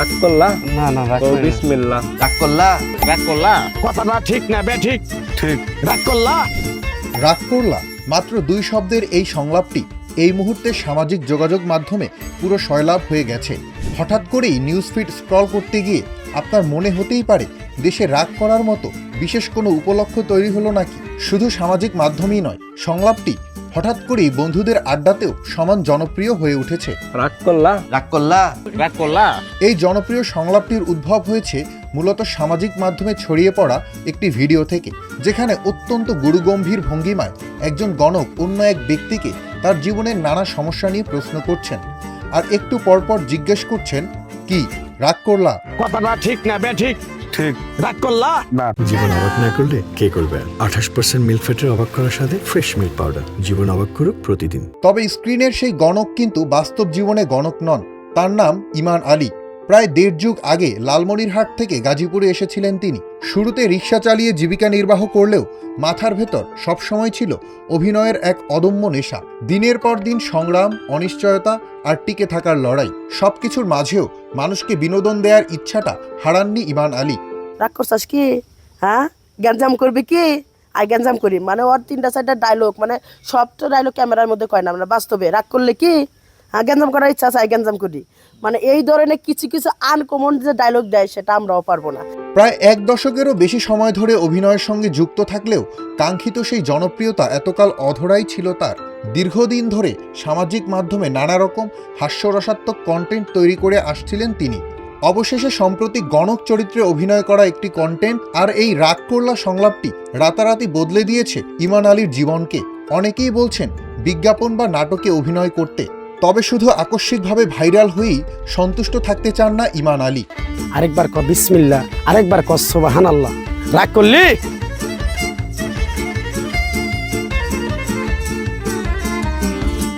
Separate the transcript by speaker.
Speaker 1: রাগ করলা?
Speaker 2: না না রাগ
Speaker 1: ও
Speaker 2: করি না।
Speaker 1: বিসমিল্লাহ।
Speaker 3: রাগ করলা?
Speaker 1: রাগ করলা?
Speaker 2: কথাটা ঠিক না বে ঠিক ঠিক রাগ করলা।
Speaker 4: রাগ করলা মাত্র 2 শব্দের এই সংলাপটি এই মুহূর্তে সামাজিক যোগাযোগ মাধ্যমে পুরো সয়লাভ হয়ে গেছে। হঠাৎ করেই নিউজ ফিড স্ক্রল করতে গিয়ে আপনার মনে হতেই পারে দেশে রাগ করার মতো বিশেষ কোনো উপলক্ষ তৈরি হলো নাকি। শুধু সামাজিক মাধ্যমেই নয়, সংলাপটি হঠাৎ করেই বন্ধুদের আড্ডাতেও সমান জনপ্রিয় হয়ে উঠেছে।
Speaker 1: রাগ করলা?
Speaker 3: রাগ করলা?
Speaker 1: রাগ করলা?
Speaker 4: এই জনপ্রিয় সংলাপটির উদ্ভব হয়েছে মূলত সামাজিক মাধ্যমে ছড়িয়ে পড়া একটি ভিডিও থেকে, যেখানে অত্যন্ত গুরুগম্ভীর ভঙ্গিমায় একজন গণক অন্য এক ব্যক্তিকে তার জীবনের নানা সমস্যা নিয়ে প্রশ্ন করছেন, আর একটু পরপর জিজ্ঞেস করছেন, কি রাগ করলা?
Speaker 2: কথাটা ঠিক না বে ঠিক ঠিক রাগ করলা। না
Speaker 5: জীবন অবাক না করলে কে করবে? 28% মিল্ক ফ্যাটের অবাক করার সাথে ফ্রেশ মিল্ক পাউডার। জীবন অবাক করুক প্রতিদিন।
Speaker 4: তবে স্ক্রিনের সেই গণক কিন্তু বাস্তব জীবনে গণক নন। তার নাম ইমান আলী। প্রায় 1.5 যুগ আগে লালমনিরহাট থেকে গাজীপুরে এসেছিলেন তিনি। শুরুতে রিক্সা চালিয়ে জীবিকা নির্বাহ করলেও মাথার ভেতর সবসময় ছিল অভিনয়ের এক অদম্য নেশা। দিনের পর দিন সংগ্রাম, অনিশ্চয়তা আর টিকে থাকার লড়াই, সবকিছুর মাঝেও মানুষকে বিনোদন দেওয়ার ইচ্ছাটা হারাননি ইমান আলী।
Speaker 6: রাগ করছাস কি? হ্যাঁ, গ্যাঞ্জাম করবি কি? আই গ্যাঞ্জাম করি মানে ওর 3-4টা ডায়লগ, মানে সব তো ডায়লগ ক্যামেরার মধ্যে কয় না, মানে বাস্তবে রাগ করলে কি হ্যাঁ গ্যাঞ্জাম করার ইচ্ছা আছে, আই গ্যাঞ্জাম করি, মানে এই ধরনের কিছু কিছু আনকমন যে ডায়লগ দেয় সেটা আমরাও পারবো না।
Speaker 4: প্রায় 1 দশকেরও বেশি সময় ধরে অভিনয়ের সঙ্গে যুক্ত থাকলেও কাঙ্ক্ষিত সেই জনপ্রিয়তা এতকাল অধরাই ছিল তার। দীর্ঘদিন ধরে সামাজিক মাধ্যমে নানা রকম হাস্যরসাত্মক কন্টেন্ট তৈরি করে আসছিলেন তিনি। অবশেষে সম্প্রতি গণক চরিত্রে অভিনয় করা একটি কন্টেন্ট আর এই রাগ করলা সংলাপটি রাতারাতি বদলে দিয়েছে ইমান আলীর জীবনকে। অনেকেই বলছেন বিজ্ঞাপন বা নাটকে অভিনয় করতে, তবে শুধু আকস্মিকভাবে ভাইরাল হয়েই সন্তুষ্ট থাকতে চান না ইমান আলী।
Speaker 2: আরেকবার ক বিসমিল্লাহ, আরেকবার ক সুবহানাল্লাহ। রাগ করলি?